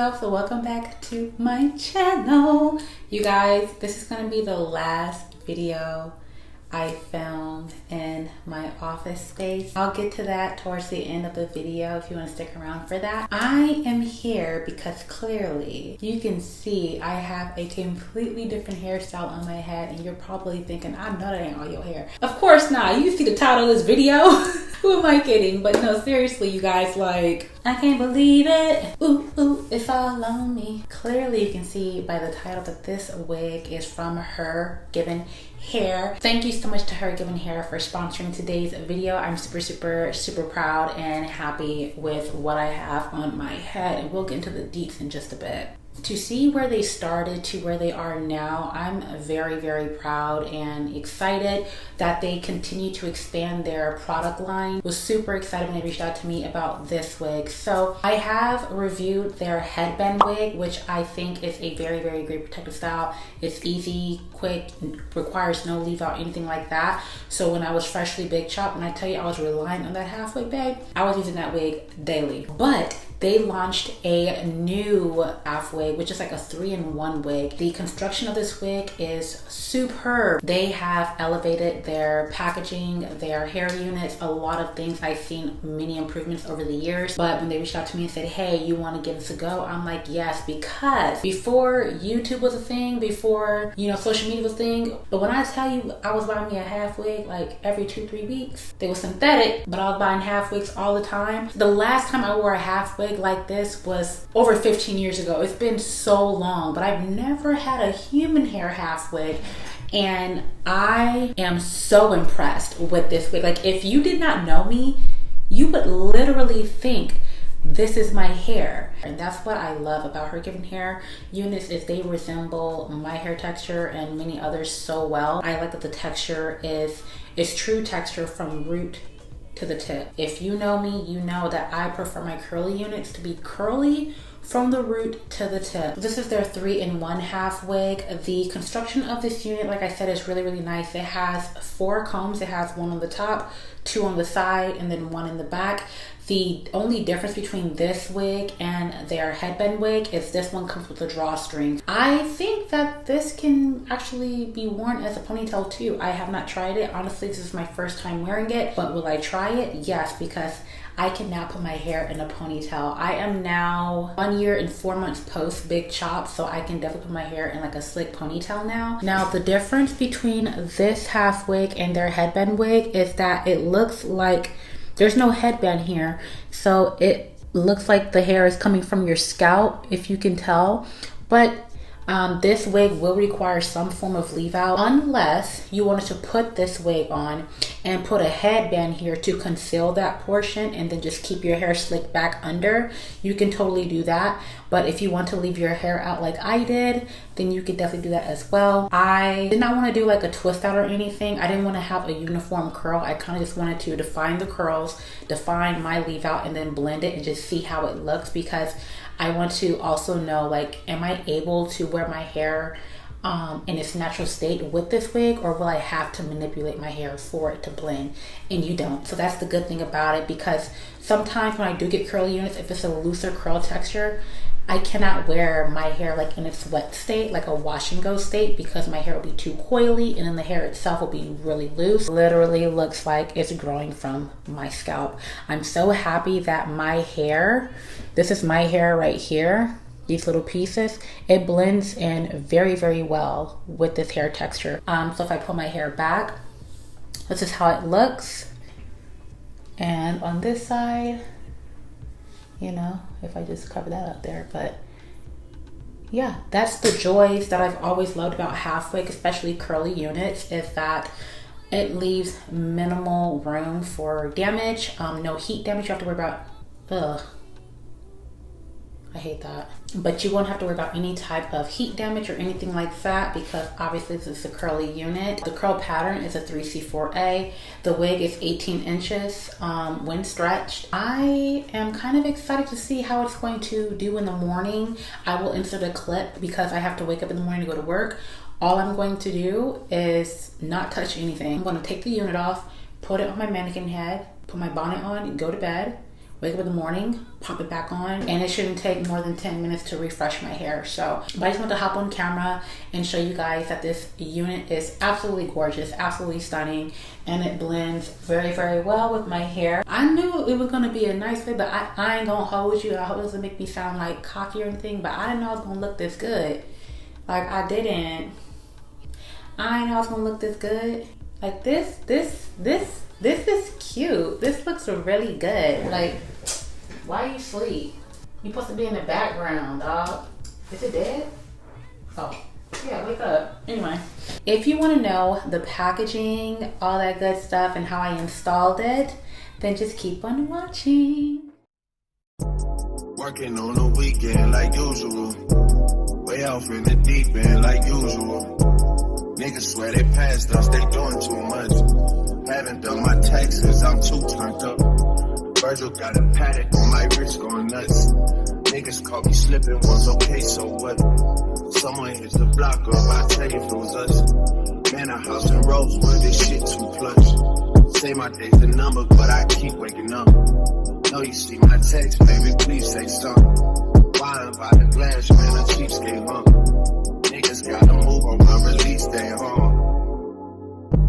yourself, so welcome back to my channel. You guys, this is gonna be the last video I filmed in my office space. I'll get to that towards the end of the video if you want to stick around for that. I am here because clearly you can see I have a completely different hairstyle on my head, and you're probably thinking, I know that ain't all your hair. Of course not. You can see the title of this video. Who am I kidding? But no, seriously, you guys, like, I can't believe it. Ooh, ooh, it's all on me. Clearly you can see by the title that this wig is from HerGivenhair. Thank you so much to HerGivenhair for sponsoring today's video. I'm super proud and happy with what I have on my head, and we'll get into the deets in just a bit. To see where they started to where they are now, I'm very proud and excited that they continue to expand their product line. Was super excited when they reached out to me about this wig. So I have reviewed their headband wig, which I think is a very great protective style. It's easy, quick, requires no leave out, anything like that. So when I was freshly big chopped, when I tell you I was relying on that half wig, babe, I was using that wig daily. But they launched a new half wig, which is like a 3-in-1 wig. The construction of this wig is superb. They have elevated their packaging, their hair units, a lot of things. I've seen many improvements over the years, but when they reached out to me and said, hey, you want to give this a go? I'm like, yes, because before YouTube was a thing, before, you know, social media was a thing, but when I tell you I was buying me a half wig like every 2-3 weeks, they were synthetic, but I was buying half wigs all the time. The last time I wore a half wig like this was over 15 years ago. It's been so long, but I've never had a human hair half wig, and I am so impressed with this wig. Like, if you did not know me, you would literally think this is my hair. And that's what I love about HerGivenhair units, is they resemble my hair texture and many others so well. I like that the texture is true texture from root to the tip. If you know me, you know that I prefer my curly units to be curly from the root to the tip. This is their 3-in-1 half wig. The construction of this unit, like I said, is really nice. It has 4 combs. It has 1 on the top, 2 on the side, and then 1 in the back. The only difference between this wig and their headband wig is this one comes with a drawstring. I think that this can actually be worn as a ponytail too. I have not tried it. Honestly, this is my first time wearing it, but will I try it? Yes, because I can now put my hair in a ponytail. I am now 1 year and 4 months post big chop, so I can definitely put my hair in like a slick ponytail now. Now, the difference between this half wig and their headband wig is that it looks like there's no headband here, so it looks like the hair is coming from your scalp, if you can tell. But this wig will require some form of leave out, unless you wanted to put this wig on and put a headband here to conceal that portion and then just keep your hair slicked back under. You can totally do that. But if you want to leave your hair out like I did, then you could definitely do that as well. I did not want to do like a twist out or anything. I didn't want to have a uniform curl. I kind of just wanted to define the curls, define my leave out, and then blend it and just see how it looks, because I want to also know, like, am I able to wear my hair in its natural state with this wig, or will I have to manipulate my hair for it to blend? And you don't. So that's the good thing about it, because sometimes when I do get curly units, if it's a looser curl texture, I cannot wear my hair like in its wet state, like a wash and go state, because my hair will be too coily and then the hair itself will be really loose. Literally looks like it's growing from my scalp. I'm so happy that my hair, this is my hair right here, these little pieces, it blends in very well with this hair texture. So if I pull my hair back, this is how it looks. And on this side, you know, if I just cover that up there. But yeah, that's the joys that I've always loved about half wig, especially curly units, is that it leaves minimal room for damage. No heat damage you have to worry about. Ugh, I hate that. But you won't have to worry about any type of heat damage or anything like that, because obviously this is a curly unit. The curl pattern is a 3C4A. The wig is 18 inches when stretched. I am kind of excited to see how it's going to do in the morning. I will insert a clip because I have to wake up in the morning to go to work. All I'm going to do is not touch anything. I'm going to take the unit off, put it on my mannequin head, put my bonnet on, go to bed, wake up in the morning, pop it back on, and it shouldn't take more than 10 minutes to refresh my hair. So, but I just want to hop on camera and show you guys that this unit is absolutely gorgeous, absolutely stunning, and it blends very, very well with my hair. I knew it was going to be a nice fit, but I ain't going to hold you. I hope it doesn't make me sound like cocky or anything, but I didn't know I was going to look this good. Like, I didn't know I was going to look this good. Like, this is cute. This looks really good. Like, why you sleep? You supposed to be in the background, dog. Is it dead? Oh, yeah, wake up. Anyway, if you want to know the packaging, all that good stuff, and how I installed it, then just keep on watching. Working on the weekend like usual. Way off in the deep end like usual. Niggas swear they passed us, they doing too much. Haven't done my taxes, I'm too turned up. Virgil got a paddock on my wrist going nuts. Niggas caught me slipping once, okay, so what? Someone hits the block up, I tell you if it was us. Man, a house in Rosewood, this shit too plush. Say my day's the number, but I keep waking up. Know you see my text, baby, please say something. Wine by the glass, man, a cheapskate, huh? Niggas gotta move on my release day, huh?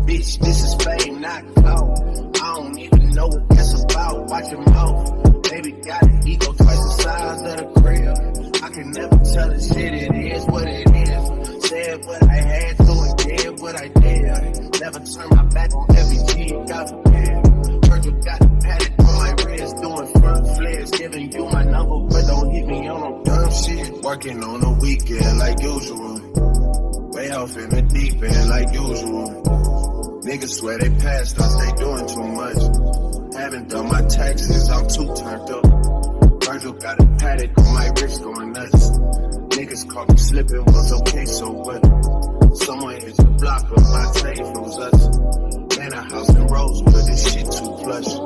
Bitch, this is fame, not clout. I don't even know what that's about. Watch your mouth. Baby got an ego twice the size of the crib. I can never tell the shit, it is what it is. Said what I had to and did what I did. Never turn my back on every G, God forbid. Virgil got a paddock on my wrist, doing front flares. Giving you my number, but don't hit me on no dumb shit. Working on the weekend like usual. Way off in the deep end like usual. Niggas swear they passed us, they doing too much. Haven't done my taxes, I'm too turned up. Virgil got a paddock on my wrist going nuts. Niggas caught me slipping once, okay, so what? Someone hits the block up, I tell you if it was us. Man, a house in Rosewood, this shit too plush.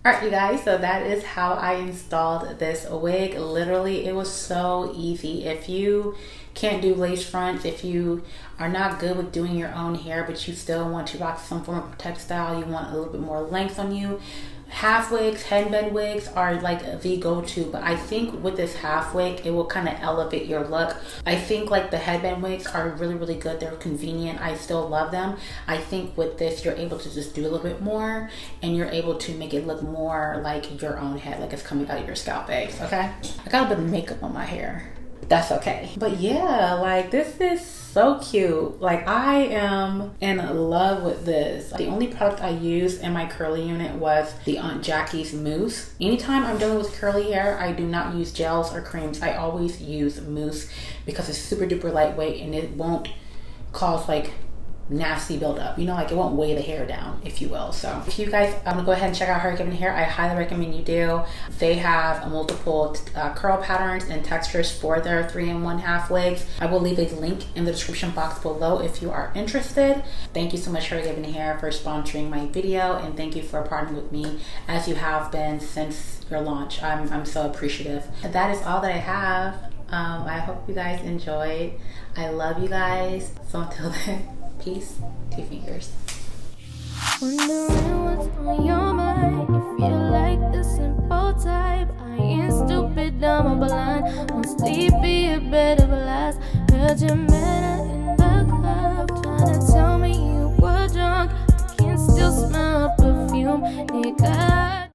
Alright you guys, so that is how I installed this wig. Literally, it was so easy. If you can't do lace fronts, if you are not good with doing your own hair, but you still want to rock some form of protect style, you want a little bit more length on you, half wigs, headband wigs are like the go-to, but I think with this half wig, it will kind of elevate your look. I think like the headband wigs are really, really good. They're convenient. I still love them. I think with this, you're able to just do a little bit more and you're able to make it look more like your own head, like it's coming out of your scalp base, okay? I got a bit of makeup on my hair. That's okay. But yeah, like this is so cute. Like I am in love with this. The only product I used in my curly unit was the Aunt Jackie's mousse. Anytime I'm dealing with curly hair, I do not use gels or creams. I always use mousse because it's super duper lightweight and it won't cause like nasty buildup, you know, like it won't weigh the hair down, if you will. So if you guys want to go ahead and check out HerGivenhair, I highly recommend you do. They have multiple curl patterns and textures for their 3-in-1/2 wigs. I will leave a link in the description box below if you are interested. Thank you so much, HerGivenhair, for sponsoring my video, and thank you for partnering with me as you have been since your launch. I'm so appreciative. That is all that I have. I hope you guys enjoyed. I love you guys. So until then, peace, 2 fingers. Wondering what's on your mind. You feel like the simple type. I ain't stupid, dumb or blind. Won't sleepy, a bed of last. Heard you met her in the club, trying to tell me you were drunk. I can still smell perfume, nigga.